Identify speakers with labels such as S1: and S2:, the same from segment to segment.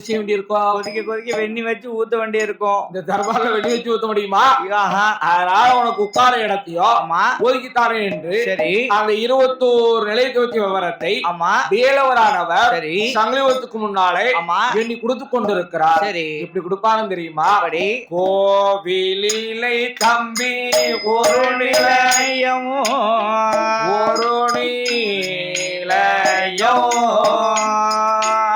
S1: செய்ய வேண்டியிருக்கும்.
S2: கொதிக்க கொதிக்க வெண்ணி வச்சு ஊத்த வேண்டியிருக்கும்.
S1: இந்த தர்பார்ல வெண்ணி வச்சு ஊத்த முடியுமா?
S2: ஆஹா.
S1: அதனால உனக்கு உட்கார இடத்தையும்
S2: ஆமா.
S1: ஒதுக்கி தாரேன் என்று
S2: சரி.
S1: அந்த 21 நிலையத்தை வச்ச விவரத்தை
S2: ஆமா.
S1: வேலவரானவர்
S2: சரி.
S1: சங்கிலிவத்துக்கு முன்னாலே
S2: ஆமா.
S1: எண்ணி கொடுத்து கொண்டிருக்கிறார்.
S2: சரி.
S1: எப்படி கொடுப்பாருன்னு தெரியுமா?
S2: அப்படி
S1: கோவிலிலை தம்பி ஒரு நிலையம் ஒரு நிலையம்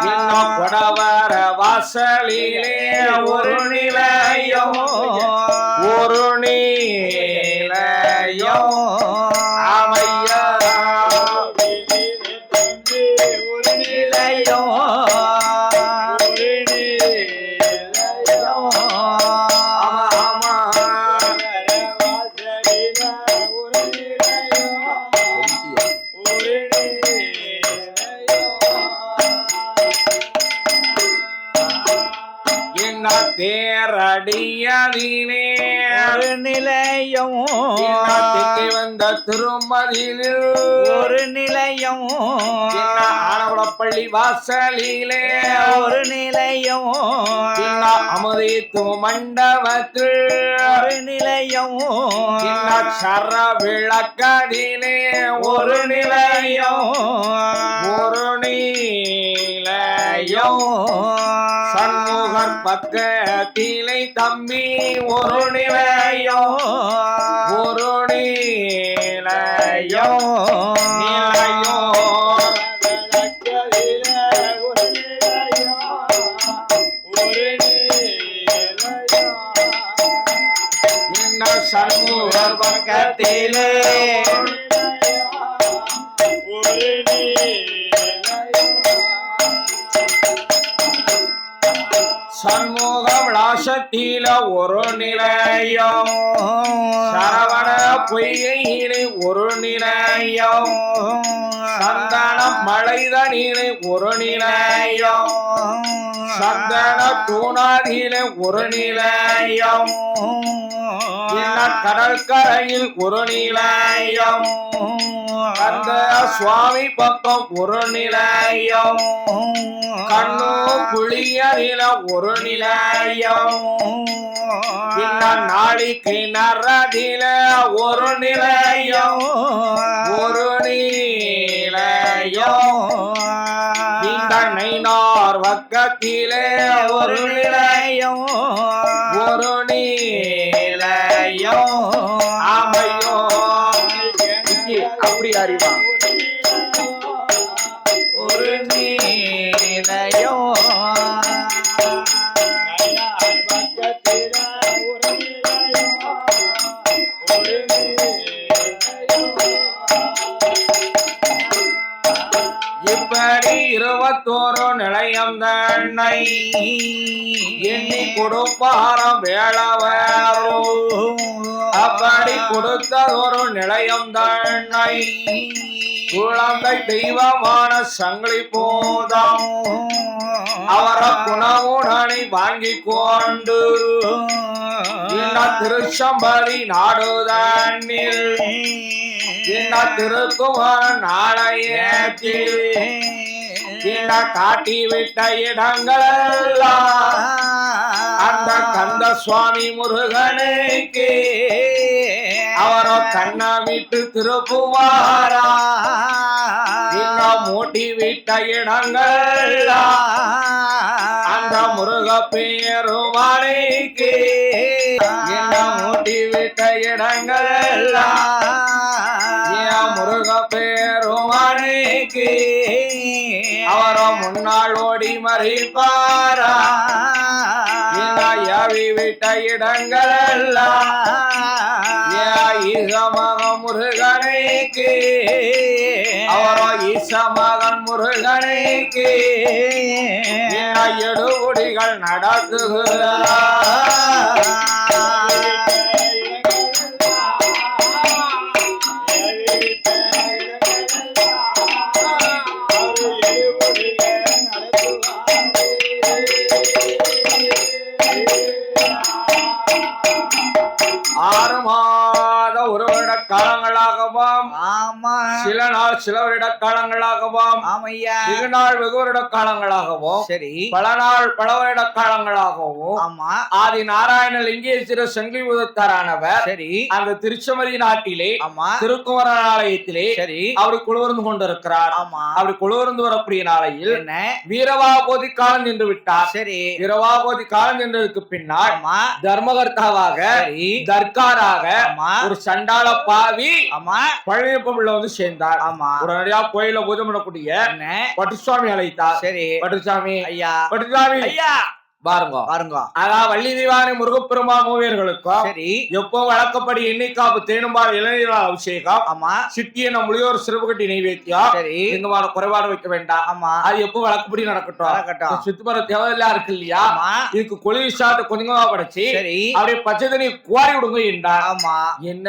S1: இன்னும் கொடவர வாசலிலே ஒரு நிலையம் ஒரு நிலையம் ஆமையா
S2: ஒரு நிலையம்
S1: தேரடியதினே
S2: ஒரு நிலையம்
S1: வந்த திருமதியில்
S2: ஒரு நிலையம்
S1: ஆனவளப்பள்ளி வாசலிலே
S2: ஒரு நிலையம்
S1: அமுதித்து மண்டபத்தில்
S2: ஒரு நிலையம்
S1: சர விளக்கதிலே ஒரு நிலையம் ஒரு நிலையம் சண்முகர் பக்கத்திலை தம்பி ஒரு நிலையம் ஒரு நிலையம் சண்முகர் பக்கத்திலே சண்முக விளாசத்தில ஒரு நிலையம் சரவண பொய்கையிலே ஒரு நிலையம் சந்தன மலைதனிலே ஒரு நிலையம் சந்தன தூணாதிலே ஒரு நிலையம் கடற்கரையில் ஒரு நிலையம் அந்த சுவாமி பக்கம் ஒரு நிலையம் கண்ணு புளியரில ஒரு நிலையம் நாளைக்கு நரதில ஒரு நிலையம் ஒரு நிலையம் இந்த நைனார் பக்கத்திலே ஒரு நிலையம் ஒரு நிலையம் ஆமையோ அப்படி அறிவா
S2: ஒரு நிலையம்
S1: இப்படி 21 நிலையம் தன்னை எண்ணி கொடுப்பாரம் வேளவரோ அப்படி கொடுத்த ஒரு நிலையம் தன்னை குழந்தை தெய்வமான சங்கிலி போதம் அவர குணமுடனை வாங்கி கொண்டு திருச்சம்பதி நாடுதன்னில் திருக்குமாரன் நாளையத்தில் காட்டி விட்ட இடங்களெல்லாம் அந்த கந்த சுவாமி முருகனுக்கு அவரோ கண்ணமிட்டு திருப்புவாரா மூட்டி விட்ட இடங்கள்லாம் அந்த முருக பேருமானைக்கு மூட்டி விட்ட இடங்கள்லாம் முருக பேருமானைக்கு அவரோ முன்னாள் ஓடி மறிப்பாரா யாவி விட்ட இடங்களெல்லாம் ஈசமக முருகனைக்கு அவரோ ஈசமகன் முருகனைக்கு எடுகுடிகள் நடத்துகிறார் ஆறு மாத ஒரு வருட காலங்களாகவும்
S2: ஆமா
S1: சில நாள் சில வருட காலங்களாகவும்
S2: ஆமையா
S1: வெகு நாள் வெகு வருட காலங்களாகவும்
S2: சரி
S1: பல நாள் பல வருட காலங்களாகவும்
S2: ஆமா
S1: ஆதி நாராயண லிங்கேஸ்வர சங்கிலிபுதத்தாரானவர்
S2: சரி
S1: அந்த திருச்சமதி நாட்டிலே
S2: ஆமா
S1: திருக்குமரன் ஆலயத்திலே
S2: சரி
S1: அவர் குழுவர்ந்து கொண்டிருக்கிறார்.
S2: ஆமா
S1: அப்படி குழுவர்ந்து வரக்கூடிய நாளையில்
S2: என்ன
S1: வீரவாகோதி காலம் நின்று விட்டார்.
S2: சரி
S1: வீரவாகோதி காலம் நின்றதுக்கு பின்னால்
S2: ஆமா
S1: தர்மகர்த்தாவாக
S2: சரி
S1: தர்காராக
S2: ஆமா
S1: ஒரு சண்டாள பாவி
S2: ஆமா
S1: பழனியப்பள்ள வந்து சேர்ந்தார்.
S2: ஆமா
S1: உடனடியா கோயில பூஜை பண்ணக்கூடிய
S2: என்ன
S1: பட்டுசுவாமி அழைத்தார்.
S2: சரி
S1: பட்டுசாமி
S2: ஐயா
S1: பட்டுசாமி
S2: ஐயா
S1: பாருங்க
S2: பாருங்க
S1: அதான் வள்ளி தீவானி முருகப்பெருமா மூவியர்களுக்கும்
S2: சரி
S1: எப்போ வழக்கப்படி எண்ணிக்காப்பு தேனும்பால் இளநீர் அபிஷேகம்
S2: ஆமா
S1: சிட்டியன முழியோர் சிறுபுகட்டி நைவேத்தியம்
S2: சரி
S1: எங்கமான குறைபாடு வைக்க வேண்டாம்.
S2: ஆமா
S1: அது எப்போ வழக்கப்படி நடக்கட்டும்.
S2: நடக்கட்டும்.
S1: சுத்துமர தேவையில்லா இருக்கு இல்லையா
S2: ஆமா
S1: இதுக்கு குளிர் சாட்டு கொஞ்சமா படைச்சு
S2: சரி
S1: அப்படியே பச்சை தண்ணி குவாரி விடுங்க என்றார்.
S2: ஆமா
S1: என்ன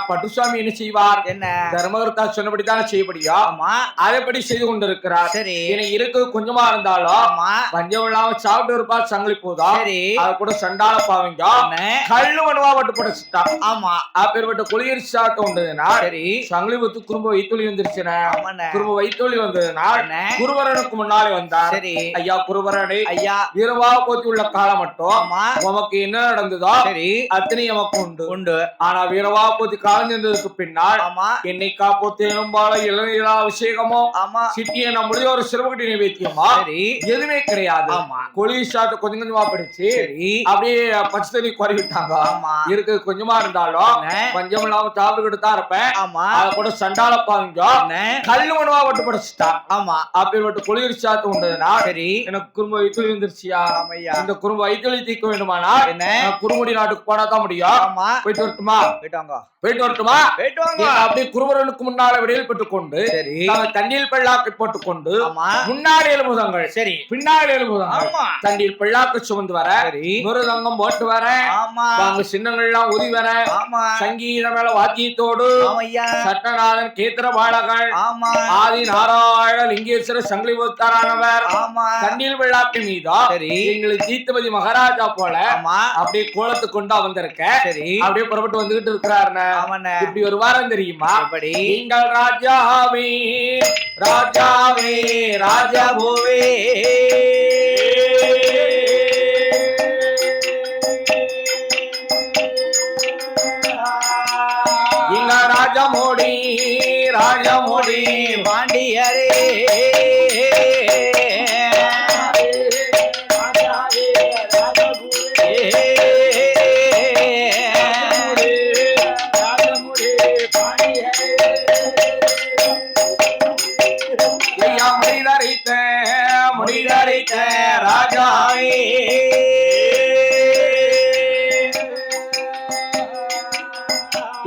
S1: பட்டுசாமி என்ன செய்வார்?
S2: என்ன
S1: தர்மகர்த்தா சொன்னபடித்தானே செய்யப்படியா
S2: ஆமா
S1: அதைப்படி செய்து கொண்டிருக்கிறார்.
S2: சரி
S1: ஏன்னா இருக்கு கொஞ்சமா இருந்தாலும்
S2: ஆமா
S1: பஞ்சம் இல்லாம சாப்பிட்டு இருப்பா சங்கிலி போதா
S2: சரி
S1: அது கூட சண்டால பாவங்க
S2: என்ன
S1: கல்லு மனுவா பட்டு படைச்சுட்டா.
S2: ஆமா
S1: அப்பேற்பட்ட குளிர் சாட்டு உண்டதுனா
S2: சரி
S1: சங்கிலி பத்து குறும்ப வைத்தொழி வந்துருச்சுன
S2: ஆமாண்ணே
S1: குறும்ப வைத்தொழி வந்ததுனா
S2: என்ன
S1: குருவரனுக்கு முன்னாலே வந்தார்.
S2: சரி
S1: ஐயா குருவரனை
S2: ஐயா
S1: இரவா போத்தி உள்ள காலம் மட்டும்
S2: ஆமா
S1: உமக்கு என்ன நடந்ததோ
S2: சரி
S1: அத்தனை எமக்கு உண்டு.
S2: உண்டு
S1: ஆனா வீரவா போத்தி காலம் சென்றதுக்கு பின்னால்
S2: ஆமா
S1: என்னை காப்போத்தேனும் பால இளநீரா அபிஷேகமோ
S2: ஆமா
S1: சிட்டிய நம்முடைய ஒரு சிறுவகட்டி நைவேத்தியமா
S2: சரி
S1: எதுவுமே கிடையாது.
S2: ஆமா
S1: குளிர் சாட்டு கொஞ்சம் கொஞ்சமா படிச்சு
S2: சரி
S1: அப்படியே பச்சை தண்ணி குறை விட்டாங்க.
S2: ஆமா
S1: இருக்கு கொஞ்சமா இருந்தாலும்
S2: என்ன
S1: பஞ்சம் இல்லாம சாப்பிட்டுக்கிட்டு தான் இருப்பேன்.
S2: ஆமா
S1: அத கூட சண்டால பாவங்க
S2: என்ன
S1: கல்லு மனுவா பட்டு படைச்சுட்டா.
S2: ஆமா
S1: அப்பேற்பட்ட குளிர் சாட்டு உண்டதுனா
S2: சரி
S1: எனக்கு குறும்ப வைத்தொழி வந்துருச்சியா?
S2: ஆமையா
S1: இந்த குறும்ப வைத்தொழி தீர்க்க வேண்டுமானா
S2: என்ன
S1: நான் குறுமுடி நாட்டுக்கு போனா தான் முடியும்.
S2: ஆமா
S1: போயிட்டு வரட்டுமா?
S2: போயிட்டாங்க
S1: போயிட்டு வரட்டுமா?
S2: போயிட்டு வாங்க
S1: அப்படியே குருவரனுக்கு முன்னால விடையில் பெற்றுக் கொண்டு
S2: சரி
S1: நாங்கள் தண்ணீர் பல்லாக்கை போட்டுக் கொண்டு
S2: ஆமா
S1: முன்னாடி எழுபுதங்கள்
S2: சரி
S1: பின்னாடி எழுபுதங்கள்
S2: ஆமா
S1: தண்ணீர் பல்லாக்கு சுமந்து வர
S2: சரி
S1: மிருதங்கம் போட்டு வர
S2: ஆமா
S1: வாங்க சின்னங்கள் எல்லாம் உதவி வர
S2: ஆமா
S1: சங்கீத மேல வாத்தியத்தோடு
S2: ஆமையா
S1: சட்டநாதன் கேத்திர பாலகள்
S2: ஆமா
S1: ஆதி நாராயண லிங்கேஸ்வர சங்கிலிபுத்தாரானவர்
S2: ஆமா
S1: தண்ணீர் பல்லாக்கு மீதா
S2: சரி
S1: எங்களுக்கு தீர்த்தபதி மகாராஜா போல
S2: ஆமா
S1: அப்படியே கோலத்து கொண்டா வந்திருக்க
S2: சரி
S1: அப்படியே புறப்பட்டு வந்துகிட்டு இருக்கிறாருன்னு
S2: ஆமாண்ணே
S1: இப்படி ஒரு வாரம் தெரியுமா?
S2: எப்படி
S1: நீங்கள் ராஜாவே ராஜாவே ராஜபூவே இங்க ராஜமோடி ராஜமோடி
S2: பாண்டியரே
S1: ஐயா முடிதறித்த ராஜாவே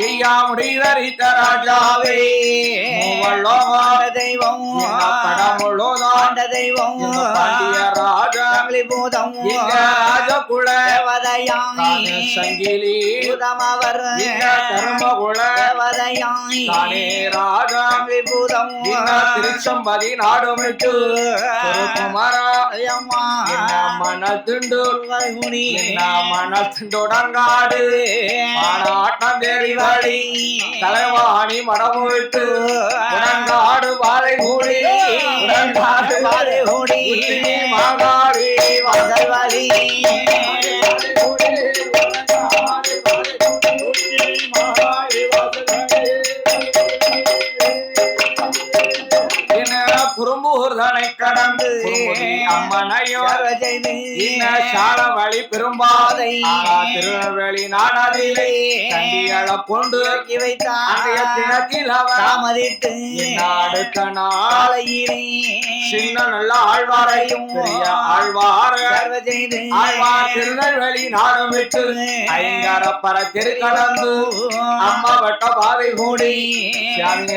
S1: ஐயா முடிதறித்த ராஜாவே
S2: தெய்வம்
S1: கடமுள்ளோதான்
S2: தெய்வம்
S1: பாண்டிய ராஜா
S2: பூதம்
S1: ராஜகுல
S2: தேவதையாய்
S1: சங்கிலி
S2: பூதமவர்
S1: தர்மகுல
S2: தேவதையாய்
S1: தானே ராஜா
S2: பூதம்
S1: திருச்சம்பதி நாடு விட்டு குமாரா மனத்துண்டு மனத்துண்டுடங்காடு மானாட்டம் தெரிவழி தலைவாணி மடம் விட்டு உடங்காடு வாழை கூடி உடங்காடு வாழை கூடி மாகாடி வாசல் வழி குறும்பூர்தனை கடந்து அம்மனையோ சால வழி பெரும்பாதை திருநெல்வேலி நாடாதிலே கண்டியள கொண்டு வைத்தாண்டிய தினத்தில் அவர் தாமதித்து அடுத்த நாளையிலே சின்ன நல்ல ஆழ்வாரையும் பெரிய ஆழ்வார் ஆழ்வார் திருநெல்வேலி நாடு விட்டு ஐங்கரப்பர தெரு கடந்து அம்மா வட்ட பாதை கூடி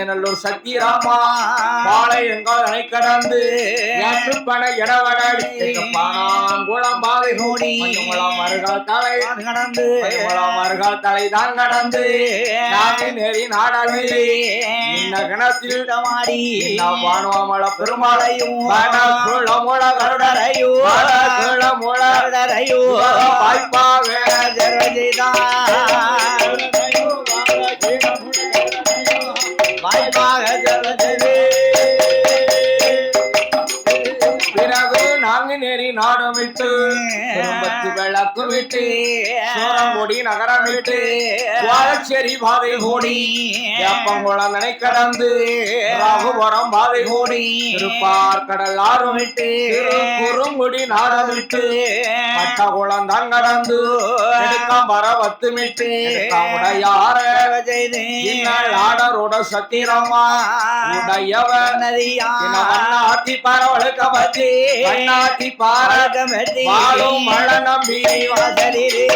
S1: நல்லூர் சக்திராமா பாலை எங்கள் அணை கடந்து பண இடவடி பானாங்குளம் பாதை கூடி மறுகால் தலை கடந்து மறுகால் தலை தான் கடந்து நெறி நாடாவிலே இந்த கணத்தில் மாடி வானுவமள பெருமாளையும் கருடரையும் வாய்ப்பாக குடும்பத்து விளக்கு விட்டு சோரங்கொடி நகரம் விட்டு வாழச்சேரி பாதை ஓடி வேப்பங்குளம் நினை கடந்து ராகுபுரம் பாதை ஓடி திருப்பார் கடல் ஆறு விட்டு குறுங்குடி நாடம் விட்டு பட்டகுளம் தான் கடந்து பரவத்து மிட்டு உடையார ஆடரோட சத்திரமா உடையவன் வண்ணாத்தி பரவழுக்க பத்தி வண்ணாத்தி பாரகமத்தி வாழும் மழ நம்பி வாசலிலே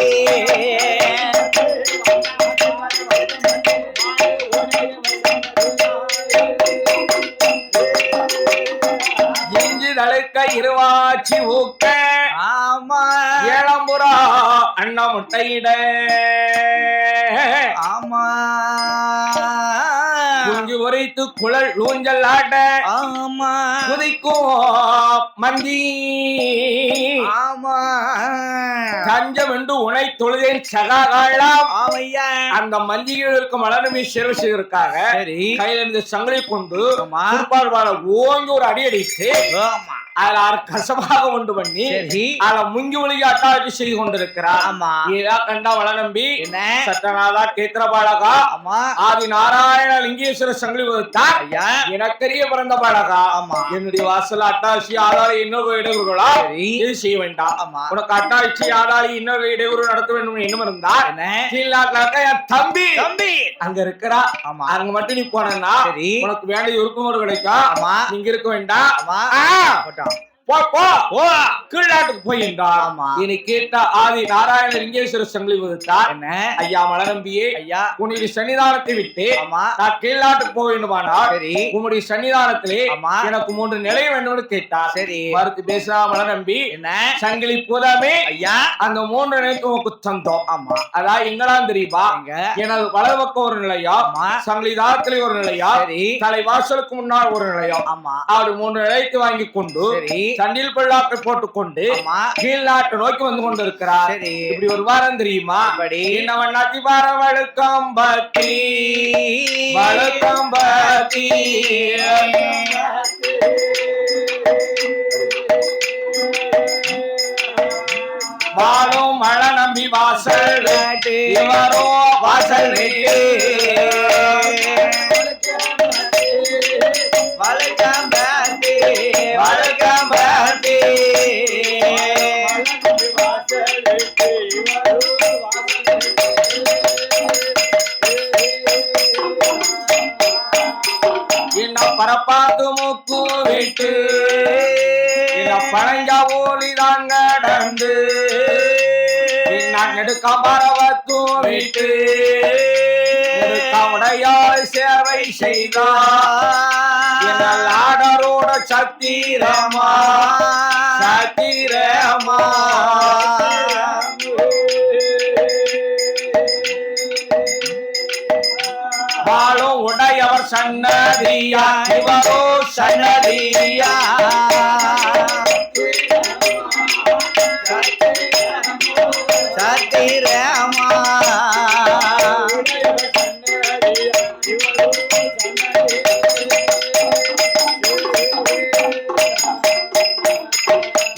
S1: தழுக்க இருவாச்சி ஊக்க ஆமா ஏழம்புறா அண்ண முட்டையிட ஆமா குஞ்சு உரைத்து குழல் ஊஞ்சல் ஆட்ட ஆமா குதிக்கும் மந்தி ஆமா தஞ்சம் என்று உனை தொழுதேன் சகாகாலாம் ஆமையா அந்த மந்திகள் இருக்கும் மலர்மை சிறப்பு இருக்காங்க கையில இருந்து சங்கிலி கொண்டு ஓங்கி ஒரு அடி அடித்து அதுல கசமாக உண்டு பண்ணி அதுல முங்கி ஒழுகி அட்டாட்சி செய்து கொண்டிருக்கிறார் ஏதா கண்டா வள நம்பி சத்தநாதா கேத்திரபாலகா ஆதி நாராயண லிங்கேஸ்வர சங்கிலி வகுத்தார் எனக்கரிய பிறந்த பாலகா என்னுடைய வாசல் அட்டாட்சி ஆதாரி இன்னொரு இடையூறுகளா இது செய்ய வேண்டாம் உனக்கு அட்டாட்சி ஆதாரி இன்னொரு இடையூறு நடத்த வேண்டும் என்னும் இருந்தார் என் தம்பி தம்பி அங்க இருக்கிறா அங்க மட்டும் நீ போனா உனக்கு வேண்டிய உறுப்புமுறை கிடைக்கும் நீங்க இருக்க வேண்டாம் கீழ்நாட்டுக்கு போயிருந்தார் இனி கேட்ட ஆதி நாராயண லிங்கேஸ்வர சங்கிலி வகுத்தார் ஐயா மலரம்பியே ஐயா உன்னுடைய சன்னிதானத்தை விட்டு நான் கீழ்நாட்டுக்கு போக வேண்டுமானால் உன்னுடைய சன்னிதானத்திலே எனக்கு 3 நிலை வேண்டும் கேட்டார் மறுத்து பேசா மலரம்பி சங்கிலி பூதாமே ஐயா அந்த 3 நிலைக்கு உனக்கு தந்தோம் அதான் எங்கெல்லாம் தெரியுமா எனது வலது பக்கம் ஒரு நிலையம் சங்கிலி தாரத்திலே ஒரு நிலையம் தலை வாசலுக்கு முன்னால் ஒரு நிலையம் அப்படி 3 நிலையத்தை வாங்கி கொண்டு தண்ணில் பல்லாக்கை போட்டுக்கொண்டு கீழ்நாட்டு நோக்கி வந்து கொண்டிருக்கிறார் இப்படி ஒரு வாரம் தெரியுமா என்ன வண்ணாத்தி பாரம் வழுக்கம் பத்தி வாழும் மழை நம்பி வாசல் இவரோ வாசல் பரப்பாத்து மூக்கு விட்டு பழஞ்சா ஓலிதான் கடந்து நெடுக்க பரவத்து விட்டு உடையாள் சேவை செய்தார் ஆடரோட சத்திரமா வாழும் உடையவர் சன்னதியா இவரோ சன்னதியா சத்திரமா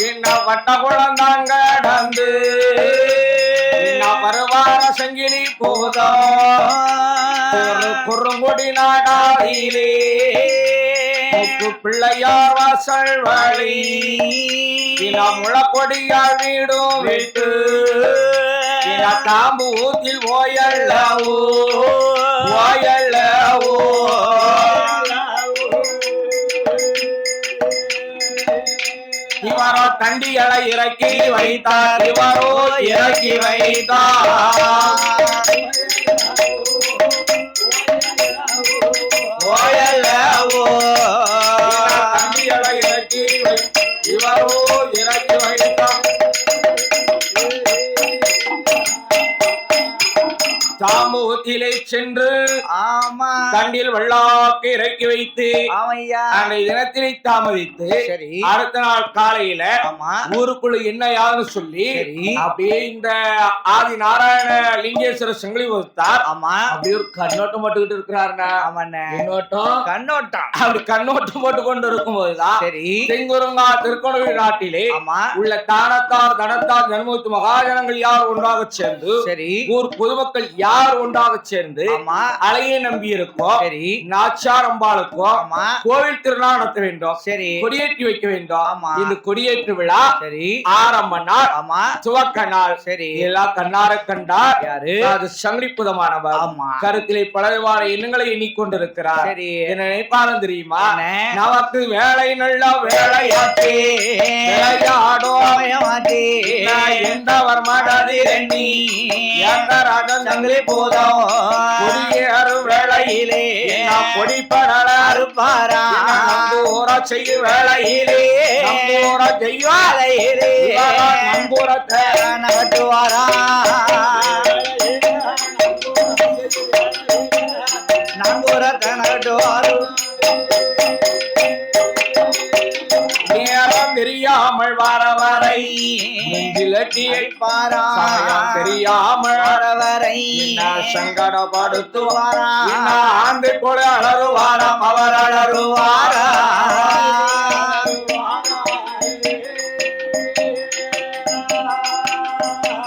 S1: என்ன வட்டகுளம் தான் கடந்து பருவார சங்கிலி போதா குறுங்குடி நாடாதிலே பிள்ளையார் வாசல் வழி முளக்கொடியால் வீடும் விட்டு தாம்பு ஊத்தில் ஓயல்லவோ இவரோ தண்டிகளை இறக்கி வைத்தார் தாம்பு குளத்திலே சென்று
S2: ஆமா
S1: தண்டில் வெள்ளாக்கை இறக்கி வைத்து
S2: ஆமையா
S1: அன்றைய தினத்தினை தாமதித்து
S2: சரி
S1: அடுத்த நாள் காலையில
S2: ஆமா
S1: ஊருக்குள்ள என்ன யாருன்னு சொல்லி
S2: சரி
S1: அப்படியே இந்த ஆதி நாராயண லிங்கேஸ்வர செங்கலி வகுத்தார்
S2: ஆமா
S1: அப்படியே ஒரு கண்ணோட்டம் போட்டுக்கிட்டு இருக்கிறாருண்ணா
S2: ஆமாண்ணே
S1: கண்ணோட்டம்
S2: கண்ணோட்டம்
S1: அப்படி கண்ணோட்டம் போட்டு கொண்டு இருக்கும் போதுதான்
S2: சரி
S1: செங்குருங்கா திருக்கோணகிரி நாட்டிலே
S2: ஆமா
S1: உள்ள தானத்தார் தனத்தார் ஜன்மத்து மகாஜனங்கள் யார் ஒன்றாக சேர்ந்து
S2: சரி
S1: ஊர் பொதுமக்கள் யார் ஒன்றாக சேர்ந்து
S2: ஆமா
S1: அலையை நம்பி இருக்கோம்
S2: சரி
S1: நாச்சார் அம்பாளுக்கும்
S2: ஆமா
S1: கோவில் திருநாள் நடத்த வேண்டும்
S2: சரி
S1: கொடியேற்றி வைக்க வேண்டும்
S2: ஆமா
S1: இந்த கொடியேற்று விழா
S2: சரி
S1: ஆரம்ப நாள்
S2: ஆமா
S1: துவக்க நாள்
S2: சரி
S1: எல்லா கண்ணார கண்டார்
S2: யாரு
S1: அது சங்கிலிப்புதமானவர்
S2: ஆமா
S1: கருத்திலே பலவார எண்ணங்களை எண்ணிக்கொண்டிருக்கிறார்
S2: சரி
S1: என்ன நினைப்பாலும் தெரியுமா
S2: என்ன?
S1: நமக்கு வேலை நல்ல வேலையாக்கி விளையாடும்
S2: சமயமாத்தி
S1: எந்தவர் மனதிரண்டி எந்த ராஜன் சங்கிலி போதும் கொடியேறு வேளையிலே பொடிப்படல
S2: அறுப்பாரா
S1: நம்பூர செய்ய வேளையிலே நம்பூர செய்வாலையிலே நம்பூரத்தை
S2: நகட்டுவாரா நம்பூரத்தை நகட்டுவாரு
S1: நேரம் தெரியாமல் வர வரை நெஞ்சிலட்டியை
S2: பாரா
S1: தெரியாமல்
S2: வரவரை
S1: சங்கடப்படுத்துவாரா ஆந்தை போல அலறுவாராம் அவர் அலறுவாரா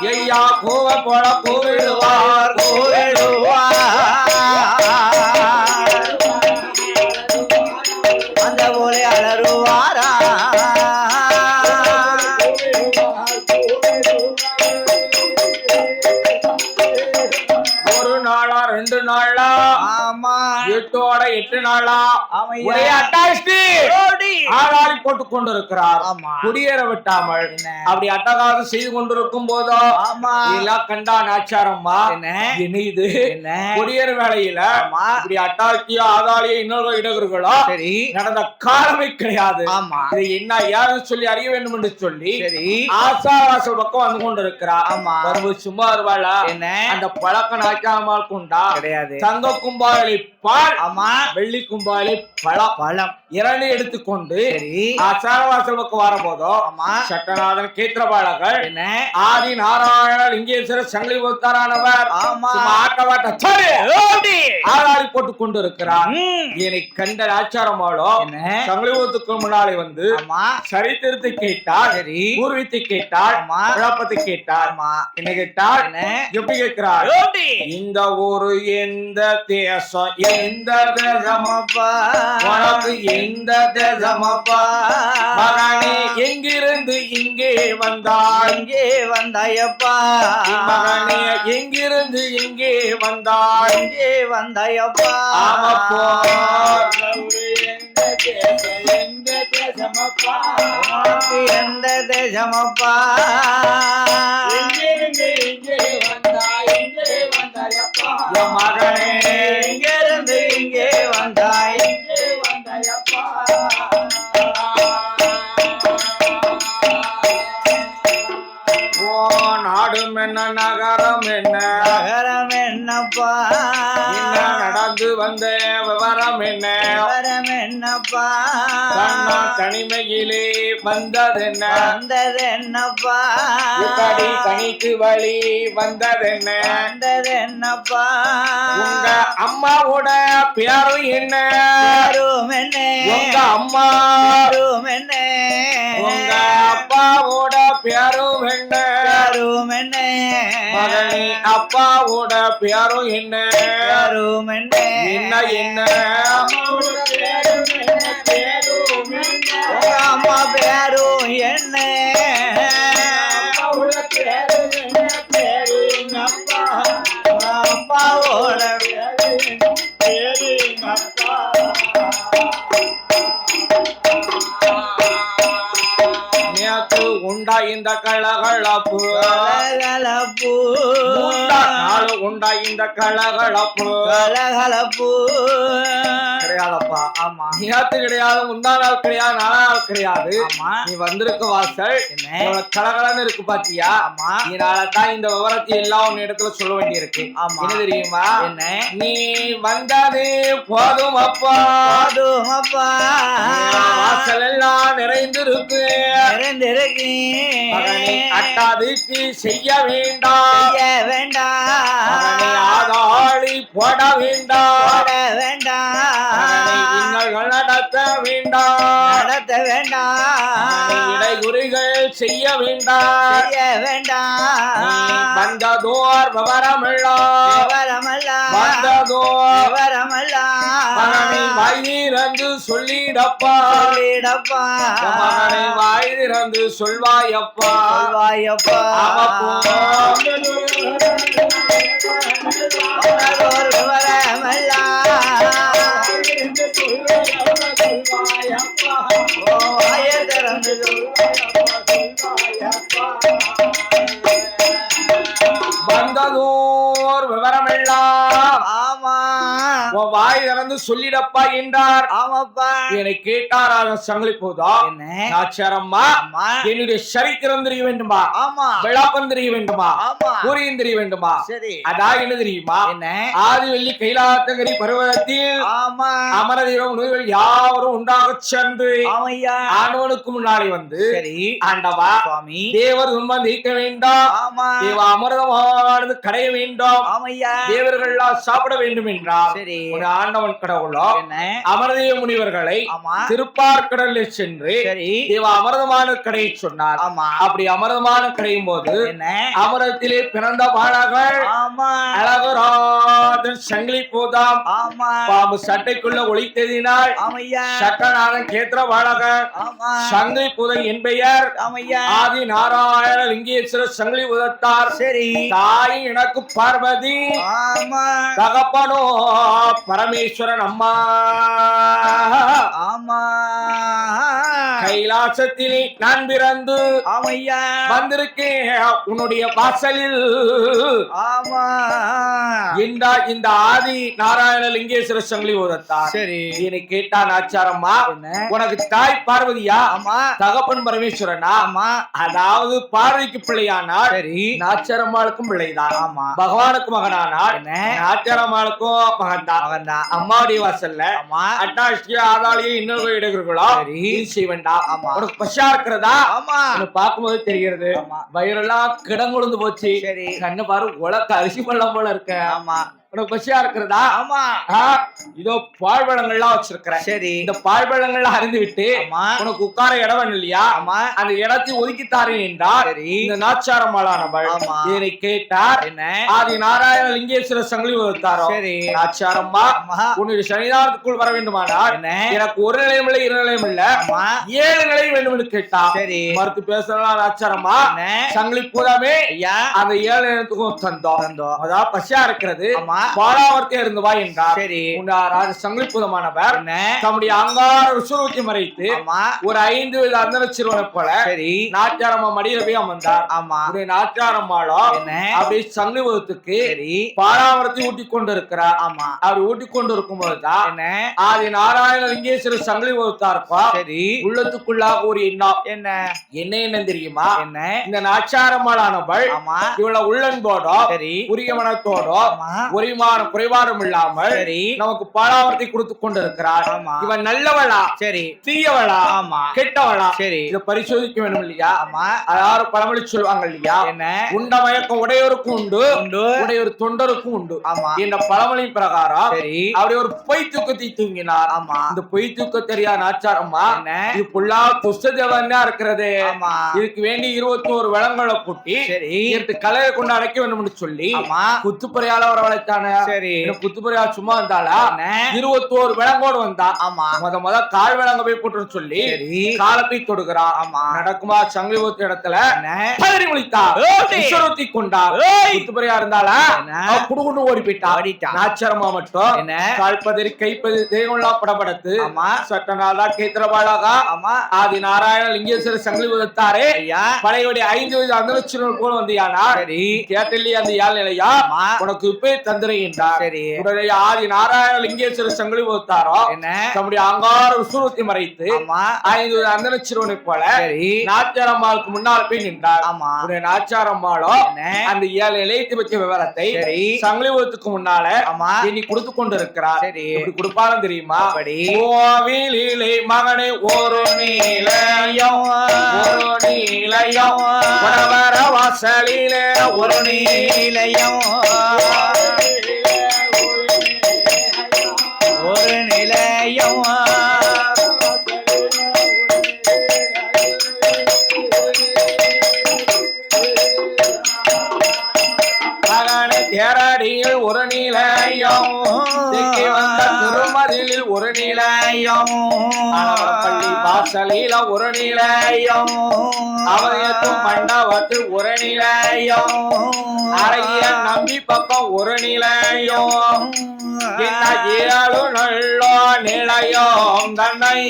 S1: ஐயா கூவ போல கூவிடுவார்
S2: கூவிடுவார் அந்த போல அலறுவாரா
S1: ஒரு நாளா ரெண்டு நாளா
S2: ஆமா
S1: 8 நாளா
S2: ஆமையா.
S1: ஒரே அட்டாச்டி
S2: ஓடி.
S1: ஆளாளி போட்டுக் கொண்டிருக்கிறார்
S2: ஆமா.
S1: குடியேற விட்டாமல்
S2: என்ன?
S1: அப்படி அட்டகாசம் செய்து கொண்டிருக்கும் போதோ
S2: ஆமா.
S1: எல்லாம் கண்டா நாச்சாரம்மா
S2: என்ன?
S1: இது
S2: என்ன?
S1: குடியேற வேலையில
S2: ஆமா.
S1: இப்படி அட்டாச்சியோ ஆதாளியோ இன்னொரு இடர்களோ
S2: சரி
S1: நடந்த காலமே கிடையாது
S2: ஆமா.
S1: இது என்ன யாருன்னு சொல்லி அறிய வேண்டும் என்று சொல்லி
S2: சரி
S1: ஆசாவாசல் பக்கம் வந்து கொண்டிருக்கிறார்
S2: ஆமா.
S1: வரும்போது சும்மா இருவாளா
S2: என்ன?
S1: அந்த பழக்க நாச்சாரமால் கொண்டா
S2: கிடையாது
S1: தங்க கும்பாளி பால்
S2: ஆமா
S1: வெள்ளி கும்பாளி பழம்
S2: பழம்
S1: இரண்டு எடுத்துக்கொண்டு
S2: சரி
S1: ஆசாரவாசல் பக்கம் வரும்போதோ
S2: ஆமா
S1: சட்டநாதன் கேத்திரபாலகர்
S2: என்ன
S1: ஆதி நாராயண லிங்கேஸ்வர சங்கிலி உத்தாரானவர்
S2: ஆமா
S1: ஆட்டவாட்ட
S2: ஓடி.
S1: ஆளாளி போட்டுக் கொண்டு இருக்கிறார்
S2: ம்.
S1: என்னை கண்ட ஆச்சாரமாலோ
S2: என்ன?
S1: சங்கிலிபுரத்துக்கு முன்னாலே வந்து
S2: ஆமா
S1: சரித்திரத்தை கேட்டார்
S2: சரி
S1: பூர்வீத்தை கேட்டார்
S2: ஆமா.
S1: குழப்பத்தை கேட்டார்
S2: ஆமா
S1: என்ன கேட்டார்
S2: என்ன
S1: எப்படி கேட்கிறார்
S2: ஓடி.
S1: இந்த ஊரு எந்த தேசம் எந்த தேசமப்பா
S2: அப்பா
S1: உனக்கு எந்த தேசமப்பா மகனே எங்கிருந்து இங்கே வந்தாய்
S2: இங்கே வந்தாயப்பா
S1: மகனே எங்கிருந்து இங்கே வந்தாய்
S2: இங்கே வந்தாயப்பா
S1: ஆமப்போ
S2: உனக்கு எந்த தேசமப்பா
S1: என் மகனே
S2: இங்கிருந்து இங்கே வந்தாய்
S1: ஓ நாடும் என்ன நகரம் என்ன
S2: நகரம் என்னப்பா
S1: என்ன நடந்து வந்த விவரம் என்ன
S2: நகரம் என்னப்பா
S1: கண்ணா தனிமையிலே வந்ததென்ன
S2: வந்தது என்னப்பா
S1: இப்படி தனிக்கு வழி வந்ததென்ன
S2: வந்தது என்னப்பா
S1: உங்க அம்மாவோட பேரும் என்ன
S2: யாரும் என்ன
S1: உங்க அம்மா
S2: யாரும் என்ன
S1: உங்க அப்பாவோட பேரும் என்ன
S2: யாரும் என்ன
S1: மகனே அப்பாவோட பேரும் என்ன
S2: யாரும் என்ன
S1: என்ன என்ன
S2: உங்க அம்மா பேரும் என்ன அப்பாவோட
S1: நேத்து உண்டா இந்த கலகலப்பு
S2: கலகலப்பு
S1: நாலு உண்டா இந்த கலகலப்பு
S2: கலகலப்பு
S1: கிடையாதப்பா.
S2: ஆமா
S1: நேத்து கிடையாது, முந்தா நாள் கிடையாது, நாலா நாள் கிடையாது.
S2: ஆமா
S1: நீ வந்திருக்க வாசல்
S2: என்ன
S1: இவ்வளவு கலகலன்னு இருக்கு பாத்தியா?
S2: ஆமா
S1: இதனாலதான் இந்த விவரத்தை எல்லாம் உன் இடத்துல சொல்ல வேண்டியிருக்கு.
S2: ஆமா
S1: என்ன தெரியுமா?
S2: என்ன
S1: நீ வந்தது போதும் அப்பா,
S2: போதும் அப்பா
S1: வாசல் எல்லாம் நிறைந்திருக்கு.
S2: நிறைந்திருக்கு
S1: மகனே அட்டாதிக்கு செய்ய வேண்டாம்,
S2: செய்ய வேண்டாம்
S1: மகனே ஆதாளி போட வேண்டாம்,
S2: போட வேண்டாம்
S1: மகனே இன்னல்கள் நடத்த வேண்டாம்,
S2: நடத்த வேண்டாம்
S1: இடைகுறிகள் செய்ய வேண்டாம்.
S2: செய்ய வேண்டாம்
S1: வந்ததோர் விவரமெல்லாம்
S2: விவரமெல்லாம்
S1: வந்ததோர்
S2: விவரமெல்லாம்
S1: மகனை வாய் திறந்து சொல்லிடப்பா,
S2: சொல்லிடப்பா
S1: மகனை வாய் திறந்து சொல்வாயப்பா.
S2: சொல்வாயப்பா உனதோர் விவரமெல்லாம் வாயை திறந்து
S1: வந்ததோர் விவரமெல்லாம்
S2: ஆமா
S1: உன் வாய் திறந்து சொல்லிடப்பா என்றார்.
S2: ஆமாப்பா
S1: என்னை கேட்டாராக சங்கிலி போதா
S2: என்ன
S1: நாச்சாரம்மா,
S2: ஆமா
S1: என்னுடைய சரித்திரம் தெரிய வேண்டுமா,
S2: ஆமா
S1: விளாப்பம் தெரிய வேண்டுமா,
S2: ஆமா
S1: கூறியும் தெரிய வேண்டுமா?
S2: சரி
S1: அதான் என்ன தெரியுமா?
S2: என்ன
S1: ஆதிவெள்ளி கைலாத்தகிரி பருவத்தில்
S2: ஆமா
S1: அமரதீரம் நோய்கள் யாவரும் உண்டாக சென்று
S2: ஆமையா
S1: ஆண்டவனுக்கு முன்னாடி வந்து
S2: சரி
S1: ஆண்டவா
S2: சுவாமி
S1: தேவர் துன்பம் நீக்க வேண்டாம்,
S2: ஆமா
S1: தேவ அமிர்தமானது கடைய வேண்டும்,
S2: ஆமையா
S1: தேவர்கள் சாப்பிட வேண்டும் என்றார்.
S2: சரி
S1: ஒரு ஆண்டவன் கடவுளோ
S2: என்ன
S1: அமரதேவ முனிவர்களை
S2: ஆமா
S1: திருப்பார்கடலில் சென்று
S2: சரி
S1: தேவ அமிர்தமான கடையை சொன்னார்.
S2: ஆமா
S1: அப்படி அமிர்தமான கடையும் போது
S2: என்ன
S1: அமிர்தத்திலே பிறந்த பாலகள்
S2: ஆமா
S1: அழகராஜன் சங்கிலி போதாம்
S2: ஆமா
S1: பாம்பு சட்டைக்குள்ள ஒளித்ததினால்
S2: ஆமையா
S1: சட்டநாதன் கேத்திர பாலகர்
S2: ஆமா
S1: சங்கிலி புதை என் பெயர்
S2: ஆமையா
S1: ஆதி நாராயண லிங்கேஸ்வரர் சங்கிலி உதத்தார்.
S2: சரி
S1: தாய் எனக்கு பார்வதி,
S2: ஆமா
S1: தகப்பனோ பரமேஸ்வரன் அம்மா.
S2: ஆமா
S1: கைலாசத்திலே நான் பிறந்து
S2: ஆமையா
S1: வந்திருக்கேன் உன்னுடைய வாசலில்
S2: ஆமா
S1: என்றார் இந்த ஆதி நாராயண லிங்கேஸ்வர சங்கிலி உதத்தார்.
S2: சரி
S1: என்னை கேட்டான் ஆச்சாரம்மா,
S2: என்ன
S1: உனக்கு தாய் பார்வதியா
S2: ஆமா
S1: தகப்பன் பரமேஸ்வரனா?
S2: ஆமா
S1: அதாவது பார்வதிக்கு பிள்ளையானார்,
S2: சரி
S1: நாச்சாரம்மாளுக்கும் பிள்ளைதான்,
S2: ஆமா
S1: பகவானுக்கு மகனானார்,
S2: என்ன
S1: நாச்சாரம்மாளுக்கும் மகன்தான்.
S2: மகன்தான்
S1: அம்மாவுடைய வாசல்ல
S2: ஆமா
S1: அட்டாஷ்டிய ஆதாளியை இன்னொரு இடுகிறீர்களோ
S2: சரி.
S1: செய்ய வேண்டாம்.
S2: ஆமா
S1: உனக்கு பசியா இருக்கிறதா?
S2: ஆமா
S1: உன்னை பார்க்கும்போது தெரிகிறது,
S2: ஆமா
S1: வயிறெல்லாம் கிடங்குழுந்து போச்சு,
S2: சரி
S1: கண்ணு பாரு உலக்க அரிசி பள்ளம் போல இருக்க.
S2: ஆமா
S1: உனக்கு பசியா இருக்கிறதா?
S2: ஆமா
S1: இதோ பாழ்பழங்கள்லாம் வச்சிருக்கிறேன்,
S2: சரி
S1: இந்த பாழ்பழங்கள்லாம் அறிந்து விட்டு
S2: ஆமா
S1: உனக்கு உட்கார இடம் வேணும் இல்லையா?
S2: ஆமா
S1: அந்த இடத்தை ஒதுக்கித்தாரேன் என்றார்.
S2: சரி
S1: இந்த நாச்சாரம்மாளானவள்
S2: ஆமா
S1: இதனை கேட்டார்.
S2: என்ன
S1: ஆதி நாராயண லிங்கேஸ்வர சங்கிலி வகுத்தாரோ,
S2: சரி
S1: நாச்சாரம்மா
S2: ஆமா
S1: உன்னுடைய சன்னிதானத்துக்குள் வர வேண்டுமானால்
S2: என்ன
S1: எனக்கு ஒரு நிலையம் இல்லை, இரு நிலையம் இல்ல,
S2: ஆமா
S1: 7 நிலை வேண்டும் என்று கேட்டா.
S2: சரி
S1: மறுத்து பேசலாம் நாச்சாரம்மா,
S2: என்ன
S1: சங்கிலி பூராமே
S2: ஐயா
S1: அந்த 7 நிலையத்துக்கும் தந்தோம்.
S2: வந்தோம்
S1: அதான் பசியா இருக்கிறது,
S2: ஆமா
S1: பாலாவர்த்தியா இருந்து வா என்றார்.
S2: சரி
S1: சங்கிலி பூதமானவர்
S2: என்ன
S1: தம்முடைய அங்கார விசுவத்தை மறைத்து
S2: ஆமா
S1: ஒரு 5 வித அந்தன சிறுவனை போல
S2: சரி
S1: நாச்சாரம்மா மடியில போய் அமர்ந்தார்.
S2: ஆமா
S1: ஒரு நாச்சாரம்மாளோ
S2: என்ன
S1: அப்படி சங்கிலி பூதத்துக்கு
S2: சரி
S1: பாலாவரத்தை ஊட்டி கொண்டு இருக்கிறார்.
S2: ஆமா
S1: அவர் ஊட்டி கொண்டு இருக்கும் போதுதான்
S2: என்ன
S1: ஆதி நாராயண லிங்கேஸ்வரர் சங்கிலி பூதத்தார்ப்பா
S2: சரி
S1: உள்ளத்துக்குள்ளாக ஒரு எண்ணம்.
S2: என்ன
S1: என்ன தெரியுமா?
S2: என்ன
S1: இந்த நாச்சாரம்மாளானவள்
S2: ஆமா
S1: இவள உள்ளன்போடோ
S2: சரி
S1: உரிய மனத்தோடோ
S2: ஆமா
S1: ஒருமான குறைபாடும் இல்லாமல்
S2: சரி
S1: நமக்கு பாலாவரத்தை கொடுத்து கொண்டிருக்கிறார்.
S2: ஆமா
S1: இவன் நல்லவளா
S2: சரி
S1: தீயவளா
S2: ஆமா
S1: கெட்டவளா
S2: சரி
S1: இதை பரிசோதிக்க வேண்டும் இல்லையா?
S2: ஆமா
S1: அதாவது பழமொழி சொல்லுவாங்க இல்லையா,
S2: என்ன
S1: உண்ட மயக்கம் உடையோருக்கும் உண்டு,
S2: உண்டு
S1: உடையொரு தொண்டருக்கும் உண்டு
S2: ஆமா
S1: என்ற பழமொழி பிரகாரம்
S2: சரி
S1: அப்படி ஒரு பொய் தூக்கத்தை தூங்கினார்.
S2: ஆமா
S1: இந்த பொய் தூக்க தெரியாத நாச்சாரம்மா
S2: என்ன
S1: இது புல்லா துஷ்டதேவனா இருக்கிறது,
S2: ஆமா
S1: இதுக்கு வேண்டி 21 விலங்குகளை பூட்டி
S2: சரி
S1: இதற்கு கலையை கொண்டு அடைக்க வேண்டும் என்று சொல்லி
S2: ஆமா
S1: குத்துப்பறையால வரவழைத்தார். தானே.
S2: சரி.
S1: புத்துப்பரியா சும்மா இருந்தாளா?
S2: என்ன?
S1: 21 விலங்கோடு வந்தா.
S2: ஆமா.
S1: முத கால் விலங்க போய் போட்டு சொல்லி
S2: சரி.
S1: காலப்பை தொடுகிறா.
S2: ஆமா.
S1: நடக்குமா சங்கிலி ஊத்து இடத்துல
S2: என்ன?
S1: பதறி முழித்தா.
S2: ஓடி.
S1: விசுறுத்தி கொண்டா.
S2: ஏய்.
S1: புத்துப்பரியா இருந்தாளா?
S2: என்ன?
S1: அவ குடுகுடு ஓடி போயிட்டா.
S2: ஓடிட்டா.
S1: நாச்சரமா மட்டும்
S2: என்ன?
S1: கால்பதறி கைப்பதி தேவங்களா படபடத்து.
S2: ஆமா.
S1: சட்டநாதா கேத்திரபாலாகா
S2: ஆமா.
S1: ஆதி நாராயண லிங்கேஸ்வர சங்கிலி ஊத்தாரே.
S2: ஐயா.
S1: பழையபடி 5 வயது அந்தலட்சணம் போல வந்தியானா?
S2: சரி.
S1: கேட்டல்லி அந்த யாழ் நிலையா?
S2: ஆமா.
S1: உனக்கு இப்பே தந்திரகின்றார்.
S2: சரி.
S1: உடனே ஆதி நாராயண லிங்கேஸ்வர சங்கிலி ஊத்தாரோ
S2: என்ன?
S1: தம்முடைய அங்கார விசுறுத்தி மறைத்து
S2: ஆமா.
S1: 5 வயது அந்தலட்சணனை போல
S2: சரி.
S1: நாச்சாரம்மாளுக்கு முன்னால் போய் நின்றார்.
S2: ஆமா.
S1: உடனே நாச்சாரம்மாளோ
S2: என்ன?
S1: அந்த ஏழு இலைத்து பற்றிய விவரத்தை
S2: சரி.
S1: சங்கிலி ஊத்துக்கு முன்னால
S2: ஆமா.
S1: எண்ணி கொடுத்து கொண்டிருக்கிறார்.
S2: சரி.
S1: இப்படி கொடுப்பாலும் தெரியுமா?
S2: அப்படி.
S1: கோவிலிலே மகனே ஒரு நீலையம் ஒரு நீலையம் உணவர வாசலிலே ஒரு
S2: நிலையம் ஒரு நிலையம்
S1: மகனே தேரடியில் ஒரு நிலையம் தெற்கே வந்த திருமதிலில் ஒரு நிலையம் பள்ளி வாசலில ஒரு நிலையம் அவயத்தும் மண்டபத்தில் ஒரு நிலையம் அழகிய நம்பி பக்கம் ஒரு நிலையம் என்ன 7 நல்லோ நிலையம் தன்னை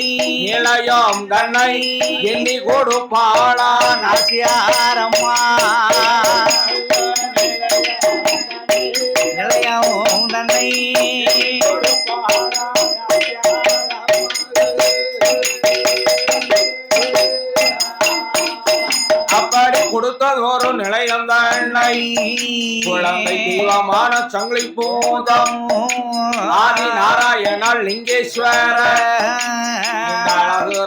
S1: எண்ணி கொடுப்பாளா
S2: நாச்சியாரம்மா நிலையம் தன்னை
S1: அப்படி கொடுத்ததொரு நிலையம் தன்னை குழந்தை தெய்வமான சங்கிலி பூதம் ஆதி நாராயண லிங்கேஸ்வர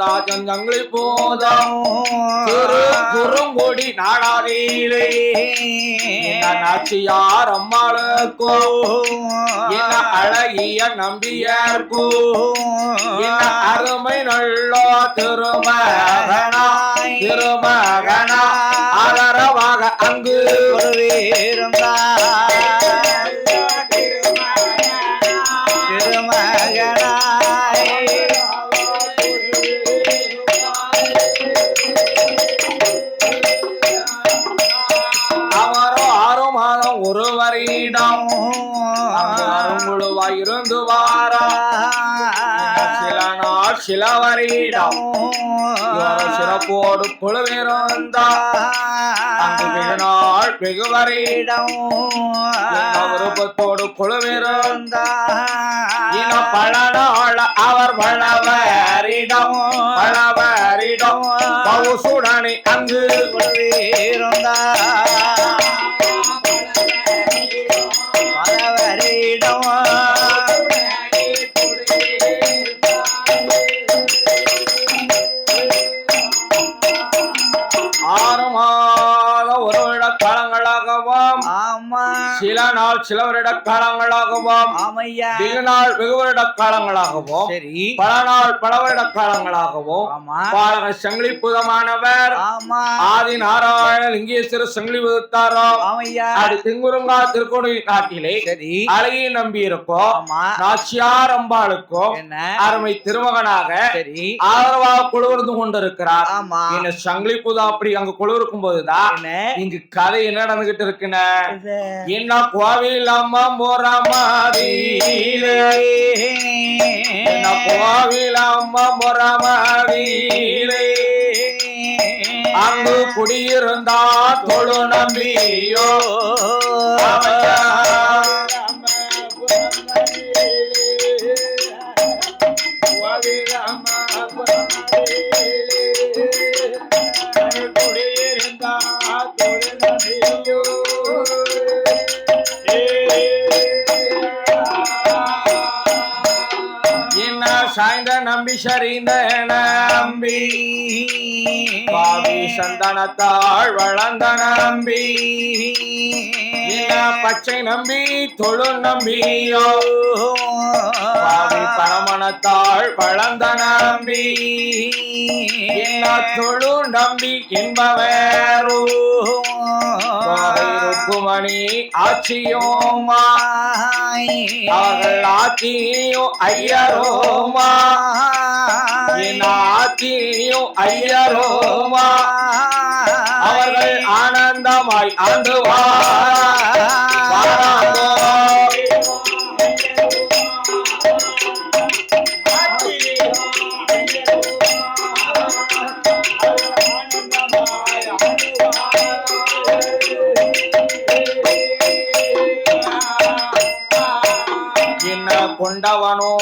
S1: ராஜன் சங்கிலி பூதம் திரு குறுங்குடி நாடாதிலே நாச்சியார் அம்மாளுக்கோ என்ன அழகிய நம்பியார்க்கோ என்ன அருமை நல்லோ திருமகனா ஆதரவாக அங்கு அவரோ 6 மாதம் ஒரு வருடம் அருங்குழுவாய் இருந்து வாரா சில நாள் சில வருடம் சிறப்போடு குழுவிருந்தா அங்கு வெகு நாள் வெகு வருடம் விருப்பத்தோடு குழுவிருந்தா பல நாள் அவர் வளவரிடம் பவுசுடனை அங்கு
S2: இருந்தா பலவரிடம்
S1: 6 மாத ஒரு வருட காலங்களாகவும்
S2: ஆமா
S1: சில நாள் சில வருட காலங்களாகவும்
S2: ஆமையா
S1: வெகு நாள் வெகு வருட காலங்களாகவும்
S2: சரி
S1: பல நாள் பல வருட காலங்களாகவும்
S2: ஆமா
S1: பாலக சங்கிலி புதமானவர்
S2: ஆமா
S1: ஆதி நாராயண லிங்கேஸ்வர சங்கிலி புதத்தாரோ
S2: ஆமையா
S1: அது திங்குருங்கா திருக்கோணி நாட்டிலே
S2: சரி
S1: அழகிய நம்பி இருக்கும்
S2: ஆமா
S1: நாச்சியார் அம்பாளுக்கும்
S2: என்ன
S1: அருமை திருமகனாக
S2: சரி
S1: ஆதரவாக குழுவிருந்து கொண்டிருக்கிறார்.
S2: ஆமா
S1: என்ன சங்கிலி புதா அப்படி அங்க குழுவிருக்கும் போதுதான்
S2: என்ன
S1: இங்கு கதை என்ன நடந்துகிட்டு இருக்குன்னு
S2: இது?
S1: என்ன கோவில் அம்மா முறமாதிலே என்ன கோவில் அம்மா முறமாதிலே அங்கு குடியிருந்தா தொழு நம்பியோ என்ன சாய்ந்த நம்பி சரிந்த நம்பி பாவி சந்தனத்தாள் வளர்ந்த நம்பி என்ன பச்சை நம்பி தொழு நம்பியோ பாவி பரமணத்தாள் வளர்ந்த நம்பி என்ன தொழு நம்பி என்பவேரோ ருக்கும மணி ஆட்சியோமா அவர்கள் ஆட்சியும் ஐயரோமா என் ஆட்சியும் ஐயரோமா அவர்கள் ஆனந்தமாய் ஆண்டு வாராங்கோ என்ன கொண்டவனோ